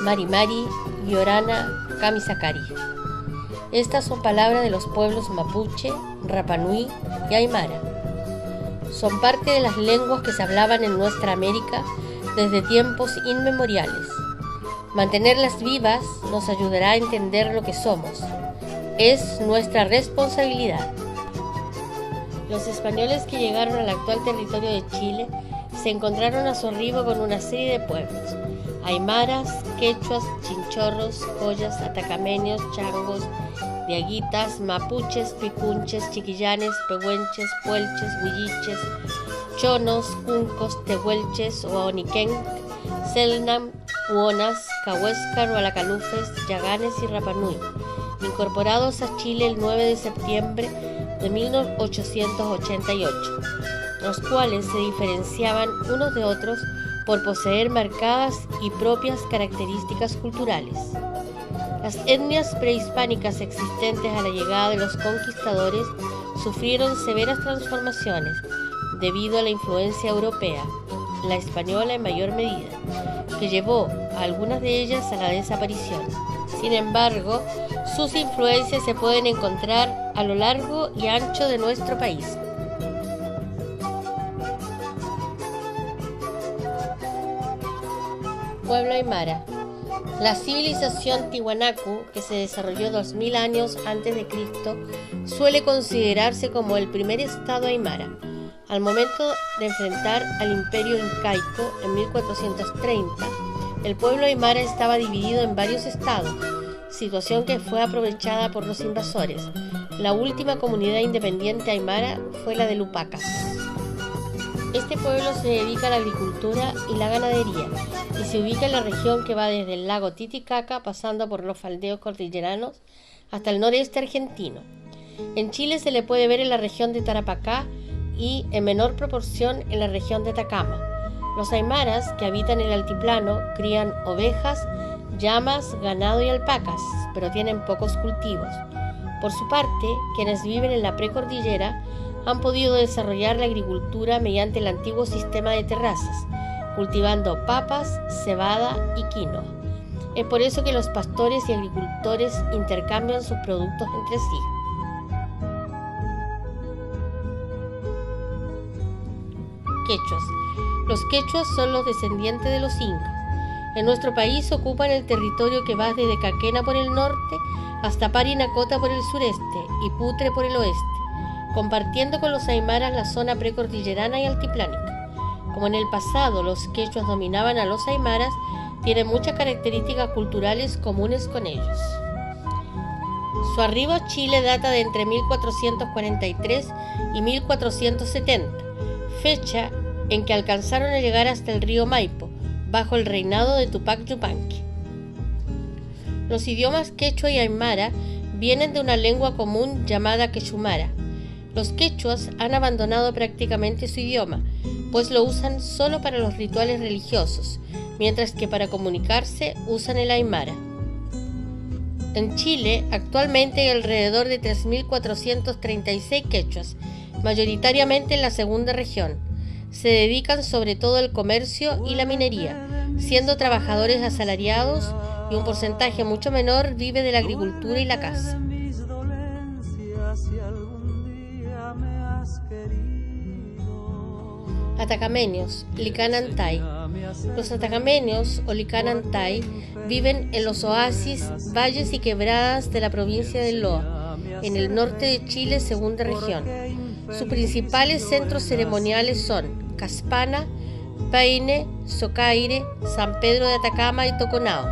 Marimari, Yorana, Kamisakari. Estas son palabras de los pueblos mapuche, Rapanui y Aymara. Son parte de las lenguas que se hablaban en nuestra América desde tiempos inmemoriales. Mantenerlas vivas nos ayudará a entender lo que somos. Es nuestra responsabilidad. Los españoles que llegaron al actual territorio de Chile se encontraron a su arribo con una serie de pueblos: aymaras, quechuas, chinchorros, collas, atacameños, changos, diaguitas, mapuches, picunches, chiquillanes, pehuenches, puelches, huilliches, chonos, cuncos, tehuelches, huaoniquén, selnam, huonas, cahuéscar, hualacalufes, yaganes y rapanui, incorporados a Chile el 9 de septiembre de 1888, los cuales se diferenciaban unos de otros por poseer marcadas y propias características culturales. Las etnias prehispánicas existentes a la llegada de los conquistadores sufrieron severas transformaciones debido a la influencia europea, la española en mayor medida, que llevó a algunas de ellas a la desaparición. Sin embargo, sus influencias se pueden encontrar a lo largo y ancho de nuestro país. Pueblo aymara. La civilización Tiwanaku, que se desarrolló 2000 años antes de Cristo, suele considerarse como el primer estado aymara. Al momento de enfrentar al imperio incaico en 1430, el pueblo aymara estaba dividido en varios estados, situación que fue aprovechada por los invasores. La última comunidad independiente aymara fue la de Lupacas. Este pueblo se dedica a la agricultura y la ganadería y se ubica en la región que va desde el lago Titicaca, pasando por los faldeos cordilleranos hasta el noreste argentino. En Chile se le puede ver en la región de Tarapacá y en menor proporción en la región de Atacama. Los aymaras, que habitan el altiplano, crían ovejas, llamas, ganado y alpacas, pero tienen pocos cultivos. Por su parte, quienes viven en la precordillera han podido desarrollar la agricultura mediante el antiguo sistema de terrazas, cultivando papas, cebada y quinoa. Es por eso que los pastores y agricultores intercambian sus productos entre sí. Quechuas. Los quechuas son los descendientes de los incas. En nuestro país ocupan el territorio que va desde Caquena por el norte hasta Parinacota por el sureste y Putre por el oeste, compartiendo con los aymaras la zona precordillerana y altiplánica. Como en el pasado los quechuas dominaban a los aymaras, tienen muchas características culturales comunes con ellos. Su arribo a Chile data de entre 1443 y 1470, fecha en que alcanzaron a llegar hasta el río Maipo, bajo el reinado de Tupac Yupanqui. Los idiomas quechua y aymara vienen de una lengua común llamada quechumara. Los quechuas han abandonado prácticamente su idioma, pues lo usan solo para los rituales religiosos, mientras que para comunicarse usan el aymara. En Chile, actualmente hay alrededor de 3.436 quechuas, mayoritariamente en la segunda región. Se dedican sobre todo al comercio y la minería, siendo trabajadores asalariados, y un porcentaje mucho menor vive de la agricultura y la caza. Atacameños, Licanantay. Los atacameños o Licanantay viven en los oasis, valles y quebradas de la provincia de Loa, en el norte de Chile, segunda región. Sus principales centros ceremoniales son Caspana, Paine, Socaire, San Pedro de Atacama y Toconao.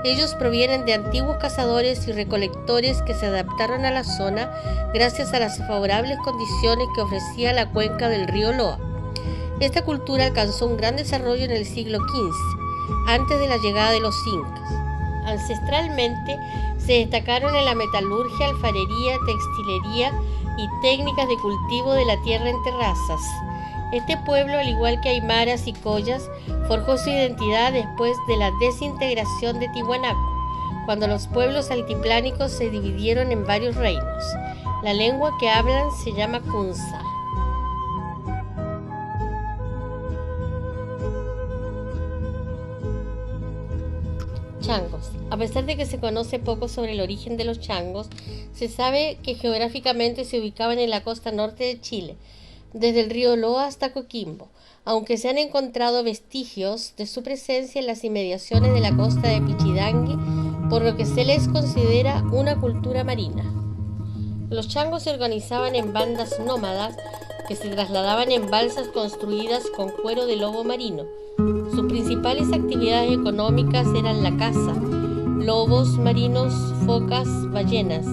Ellos provienen de antiguos cazadores y recolectores que se adaptaron a la zona gracias a las favorables condiciones que ofrecía la cuenca del río Loa. Esta cultura alcanzó un gran desarrollo en el siglo XV, antes de la llegada de los incas. Ancestralmente se destacaron en la metalurgia, alfarería, textilería y técnicas de cultivo de la tierra en terrazas. Este pueblo, al igual que aymaras y collas, forjó su identidad después de la desintegración de Tiwanaku, cuando los pueblos altiplánicos se dividieron en varios reinos. La lengua que hablan se llama Kunza. changos. A pesar de que se conoce poco sobre el origen de los changos, se sabe que geográficamente se ubicaban en la costa norte de Chile, desde el río Loa hasta Coquimbo, aunque se han encontrado vestigios de su presencia en las inmediaciones de la costa de Pichidangui, por lo que se les considera una cultura marina. Los changos se organizaban en bandas nómadas que se trasladaban en balsas construidas con cuero de lobo marino. Sus principales actividades económicas eran la caza, lobos marinos, focas, ballenas,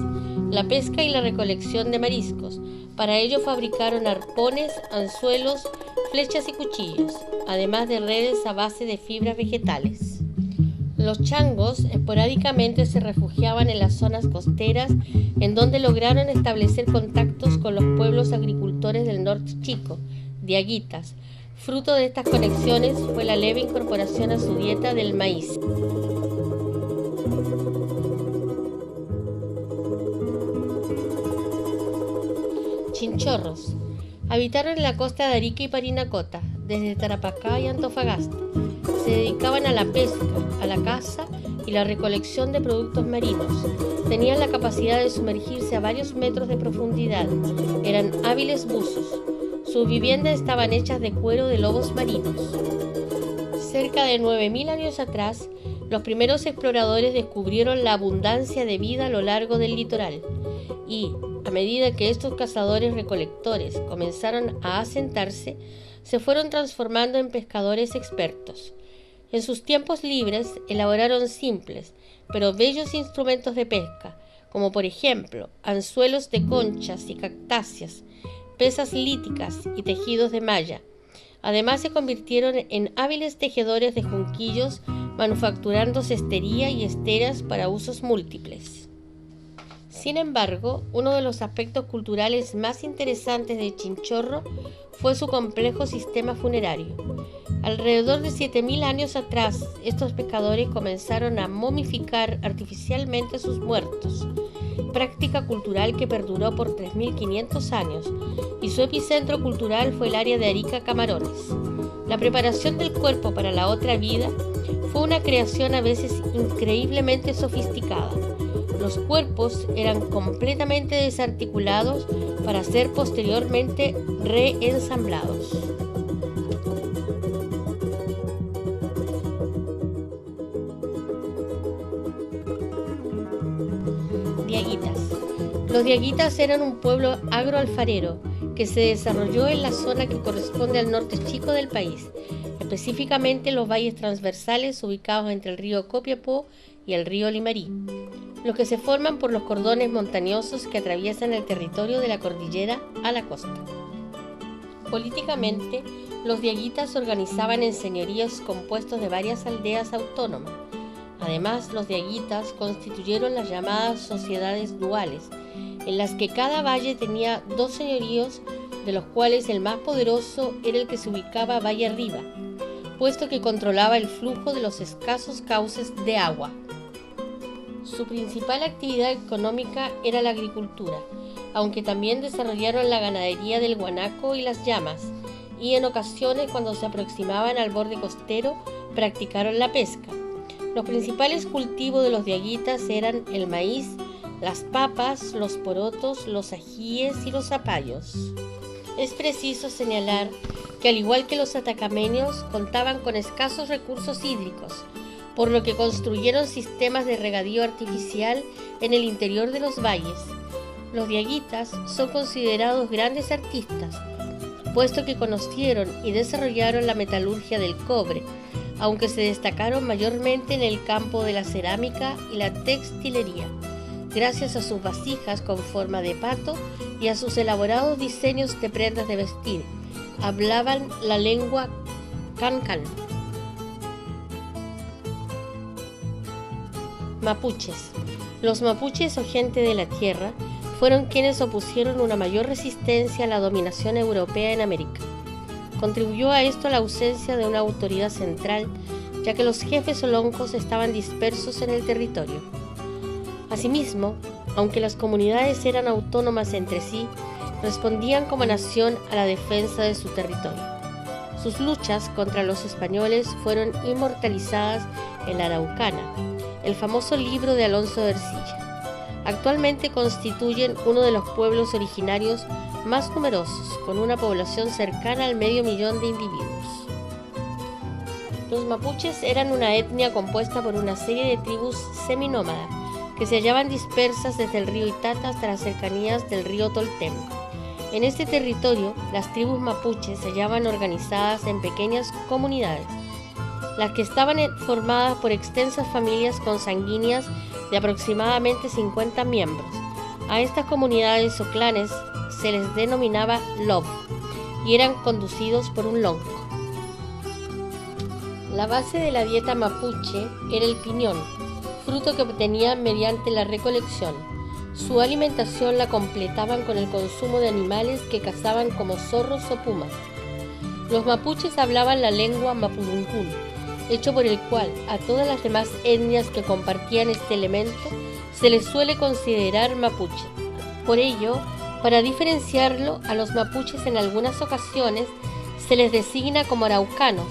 la pesca y la recolección de mariscos. Para ello fabricaron arpones, anzuelos, flechas y cuchillos, además de redes a base de fibras vegetales. Los changos esporádicamente se refugiaban en las zonas costeras, en donde lograron establecer contactos con los pueblos agricultores del norte chico, diaguitas. Fruto de estas conexiones fue la leve incorporación a su dieta del maíz. Chinchorros. Habitaron en la costa de Arica y Parinacota, desde Tarapacá y Antofagasta. Se dedicaban a la pesca, a la caza y la recolección de productos marinos. Tenían la capacidad de sumergirse a varios metros de profundidad. Eran hábiles buzos. Sus viviendas estaban hechas de cuero de lobos marinos. Cerca de 9.000 años atrás, los primeros exploradores descubrieron la abundancia de vida a lo largo del litoral y, a medida que estos cazadores-recolectores comenzaron a asentarse, se fueron transformando en pescadores expertos. En sus tiempos libres elaboraron simples, pero bellos instrumentos de pesca, como por ejemplo anzuelos de conchas y cactáceas, pesas líticas y tejidos de malla. Además se convirtieron en hábiles tejedores de junquillos, manufacturando cestería y esteras para usos múltiples. Sin embargo, uno de los aspectos culturales más interesantes de Chinchorro fue su complejo sistema funerario. Alrededor de 7.000 años atrás, estos pescadores comenzaron a momificar artificialmente sus muertos, práctica cultural que perduró por 3.500 años, y su epicentro cultural fue el área de Arica Camarones. La preparación del cuerpo para la otra vida fue una creación a veces increíblemente sofisticada. Los cuerpos eran completamente desarticulados para ser posteriormente reensamblados. Diaguitas. Los diaguitas eran un pueblo agroalfarero que se desarrolló en la zona que corresponde al norte chico del país, específicamente en los valles transversales ubicados entre el río Copiapó y el río Limarí, los que se forman por los cordones montañosos que atraviesan el territorio de la cordillera a la costa. Políticamente, los diaguitas se organizaban en señoríos compuestos de varias aldeas autónomas. Además, los diaguitas constituyeron las llamadas sociedades duales, en las que cada valle tenía dos señoríos, de los cuales el más poderoso era el que se ubicaba valle arriba, puesto que controlaba el flujo de los escasos cauces de agua. Su principal actividad económica era la agricultura, aunque también desarrollaron la ganadería del guanaco y las llamas, y en ocasiones, cuando se aproximaban al borde costero, practicaron la pesca. Los principales cultivos de los diaguitas eran el maíz, las papas, los porotos, los ajíes y los zapallos. Es preciso señalar que, al igual que los atacameños, contaban con escasos recursos hídricos, por lo que construyeron sistemas de regadío artificial en el interior de los valles. Los diaguitas son considerados grandes artistas, puesto que conocieron y desarrollaron la metalurgia del cobre, aunque se destacaron mayormente en el campo de la cerámica y la textilería, gracias a sus vasijas con forma de pato y a sus elaborados diseños de prendas de vestir. Hablaban la lengua cancan. Mapuches. Los mapuches, o gente de la tierra, fueron quienes opusieron una mayor resistencia a la dominación europea en América. Contribuyó a esto la ausencia de una autoridad central, ya que los jefes soloncos estaban dispersos en el territorio. Asimismo, aunque las comunidades eran autónomas entre sí, respondían como nación a la defensa de su territorio. Sus luchas contra los españoles fueron inmortalizadas en la Araucana, el famoso libro de Alonso de Ercilla. Actualmente constituyen uno de los pueblos originarios más numerosos, con una población cercana al 500.000 de individuos. Los mapuches eran una etnia compuesta por una serie de tribus seminómadas que se hallaban dispersas desde el río Itata hasta las cercanías del río Toltem. En este territorio, las tribus mapuches se hallaban organizadas en pequeñas comunidades, las que estaban formadas por extensas familias consanguíneas de aproximadamente 50 miembros. A estas comunidades o clanes se les denominaba lob y eran conducidos por un lonco. La base de la dieta mapuche era el piñón, fruto que obtenían mediante la recolección. Su alimentación la completaban con el consumo de animales que cazaban como zorros o pumas. Los mapuches hablaban la lengua mapudungún, hecho por el cual a todas las demás etnias que compartían este elemento se les suele considerar mapuche. Por ello, para diferenciarlo, a los mapuches en algunas ocasiones se les designa como araucanos,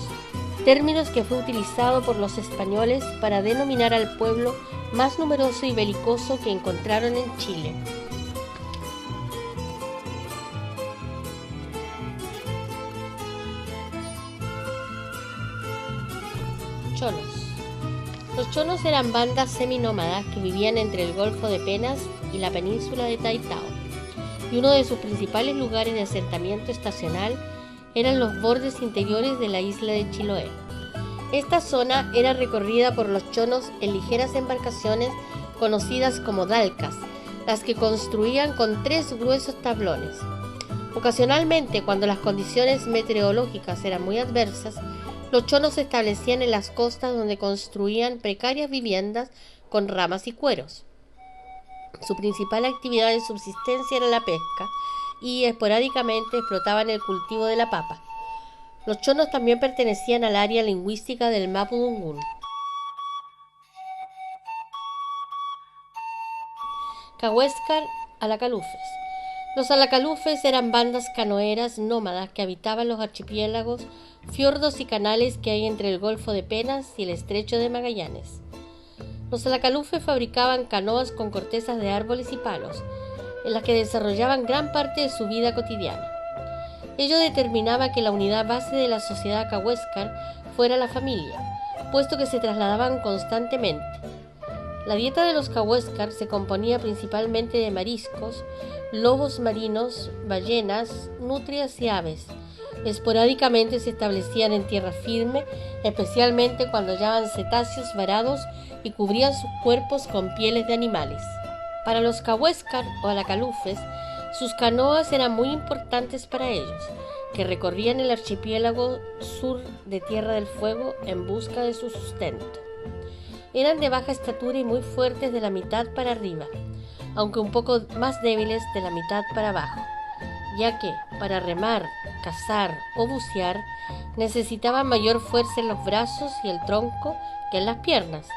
términos que fue utilizado por los españoles para denominar al pueblo más numeroso y belicoso que encontraron en Chile. Chonos. Los chonos eran bandas seminómadas que vivían entre el Golfo de Penas y la península de Taitao, y uno de sus principales lugares de asentamiento estacional eran los bordes interiores de la isla de Chiloé. Esta zona era recorrida por los chonos en ligeras embarcaciones conocidas como dalcas, las que construían con 3 gruesos tablones. Ocasionalmente, cuando las condiciones meteorológicas eran muy adversas, los chonos se establecían en las costas donde construían precarias viviendas con ramas y cueros. Su principal actividad de subsistencia era la pesca y esporádicamente explotaban el cultivo de la papa. Los chonos también pertenecían al área lingüística del mapudungún. Cahuéscar Alacalufes. Los alacalufes eran bandas canoeras nómadas que habitaban los archipiélagos, fiordos y canales que hay entre el Golfo de Penas y el Estrecho de Magallanes. Los alacalufes fabricaban canoas con cortezas de árboles y palos, en las que desarrollaban gran parte de su vida cotidiana. Ello determinaba que la unidad base de la sociedad cahuéscar fuera la familia, puesto que se trasladaban constantemente. La dieta de los cahuéscar se componía principalmente de mariscos, lobos marinos, ballenas, nutrias y aves. Esporádicamente se establecían en tierra firme, especialmente cuando hallaban cetáceos varados y cubrían sus cuerpos con pieles de animales. Para los cahuéscar o alacalufes, sus canoas eran muy importantes para ellos, que recorrían el archipiélago sur de Tierra del Fuego en busca de su sustento. Eran de baja estatura y muy fuertes de la mitad para arriba, aunque un poco más débiles de la mitad para abajo, ya que para remar, cazar o bucear necesitaban mayor fuerza en los brazos y el tronco que en las piernas.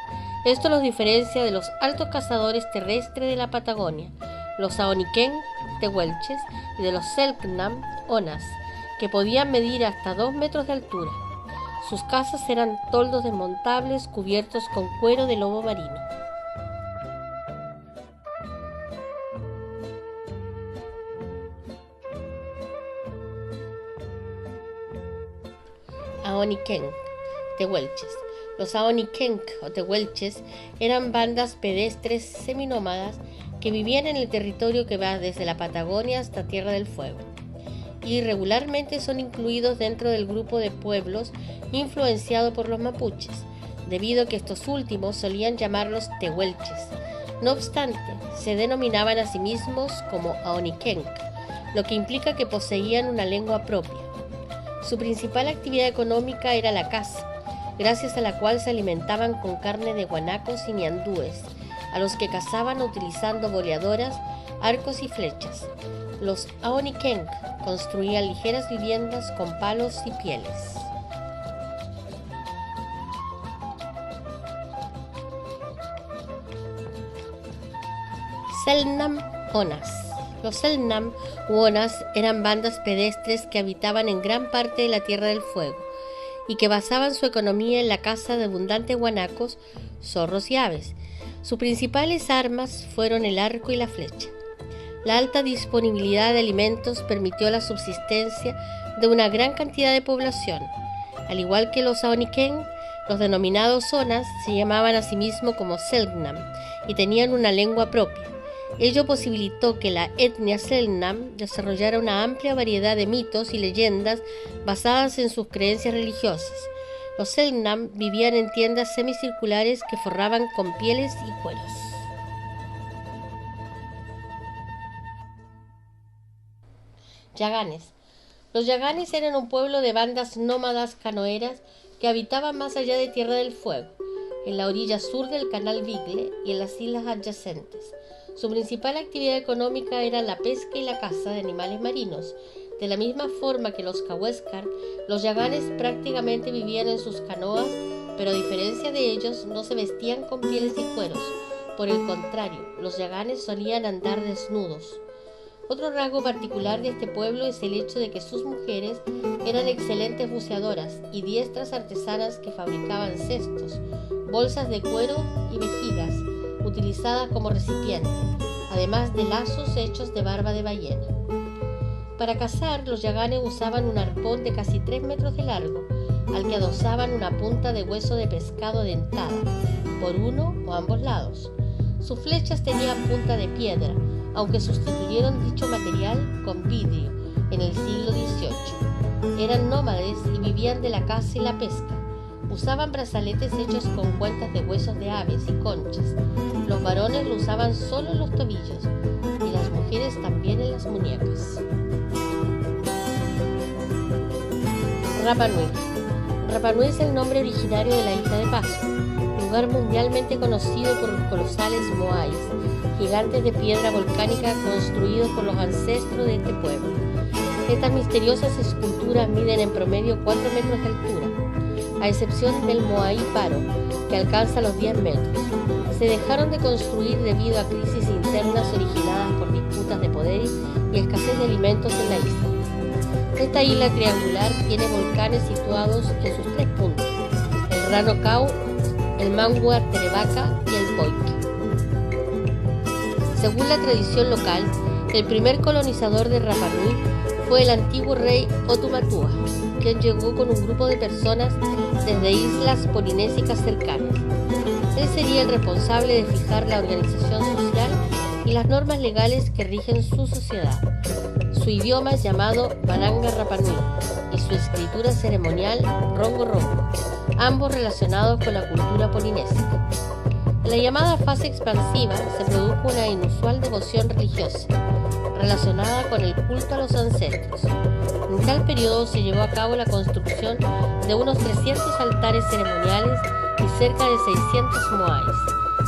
Esto los diferencia de los altos cazadores terrestres de la Patagonia, los Aoniquén, tehuelches, y de los Selknam, onas, que podían medir hasta 2 metros de altura. Sus casas eran toldos desmontables cubiertos con cuero de lobo marino. Aoniquén, tehuelches. Los Aoniquén o tehuelches eran bandas pedestres seminómadas que vivían en el territorio que va desde la Patagonia hasta Tierra del Fuego, y regularmente son incluidos dentro del grupo de pueblos influenciado por los mapuches, debido a que estos últimos solían llamarlos tehuelches. No obstante, se denominaban a sí mismos como Aoniquén, lo que implica que poseían una lengua propia. Su principal actividad económica era la caza, gracias a la cual se alimentaban con carne de guanacos y ñandúes, a los que cazaban utilizando boleadoras, arcos y flechas. Los Aoniquén construían ligeras viviendas con palos y pieles. Selknam onas. Los Selknam u onas eran bandas pedestres que habitaban en gran parte de la Tierra del Fuego y que basaban su economía en la caza de abundantes guanacos, zorros y aves. Sus principales armas fueron el arco y la flecha. La alta disponibilidad de alimentos permitió la subsistencia de una gran cantidad de población. Al igual que los Aoniken, los denominados Zonas se llamaban a sí mismos como Selknam y tenían una lengua propia. Ello posibilitó que la etnia Selknam desarrollara una amplia variedad de mitos y leyendas basadas en sus creencias religiosas. Los Selknam vivían en tiendas semicirculares que forraban con pieles y cueros. Yaganes. Los Yaganes eran un pueblo de bandas nómadas canoeras que habitaban más allá de Tierra del Fuego, en la orilla sur del canal Bigle y en las islas adyacentes. Su principal actividad económica era la pesca y la caza de animales marinos. De la misma forma que los Kaweskar, los Yaganes prácticamente vivían en sus canoas, pero a diferencia de ellos no se vestían con pieles y cueros. Por el contrario, los Yaganes solían andar desnudos. Otro rasgo particular de este pueblo es el hecho de que sus mujeres eran excelentes buceadoras y diestras artesanas que fabricaban cestos, bolsas de cuero y vejigas, utilizadas como recipiente, además de lazos hechos de barba de ballena. Para cazar, los Yaganes usaban un arpón de casi 3 metros de largo, al que adosaban una punta de hueso de pescado dentada, por uno o ambos lados. Sus flechas tenían punta de piedra, aunque sustituyeron dicho material con vidrio en el siglo XVIII. Eran nómades y vivían de la caza y la pesca. Usaban brazaletes hechos con cuentas de huesos de aves y conchas. Los varones lo usaban solo en los tobillos y las mujeres también en las muñecas. Rapa Nui. Rapa Nui es el nombre originario de la isla de Pascua, lugar mundialmente conocido por los colosales moais, gigantes de piedra volcánica construidos por los ancestros de este pueblo. Estas misteriosas esculturas miden en promedio 4 metros de altura, a excepción del moai Paro, que alcanza los 10 metros. Se dejaron de construir debido a crisis internas originadas por disputas de poder y escasez de alimentos en la isla. Esta isla triangular tiene volcanes situados en sus 3 puntos: el Rano Kau, el Mangua Terevaca y el Poike. Según la tradición local, el primer colonizador de Rapa Nui fue el antiguo rey Otumatua, quien llegó con un grupo de personas desde islas polinésicas cercanas. Él sería el responsable de fijar la organización social y las normas legales que rigen su sociedad. Su idioma es llamado Baranga Rapa Nui y su escritura ceremonial Rongo Rongo, ambos relacionados con la cultura polinésica. En la llamada fase expansiva se produjo una inusual devoción religiosa, relacionada con el culto a los ancestros. En tal periodo se llevó a cabo la construcción de unos 300 altares ceremoniales y cerca de 600 moais.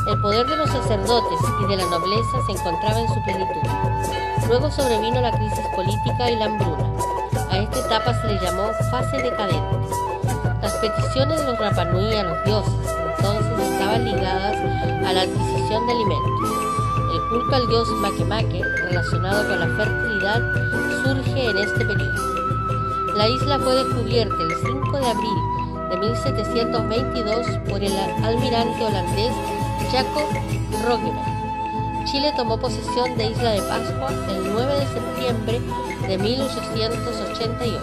El poder de los sacerdotes y de la nobleza se encontraba en su plenitud. Luego sobrevino la crisis política y la hambruna. A esta etapa se le llamó fase decadente. Las peticiones de los Rapa Nui a los dioses entonces estaban ligadas a la adquisición de alimentos. El culto al dios Makemake, relacionado con la fertilidad, surge en este periodo. La isla fue descubierta el 5 de abril de 1722 por el almirante holandés Jacob Roggeveld. Chile tomó posesión de Isla de Pascua el 9 de septiembre de 1888.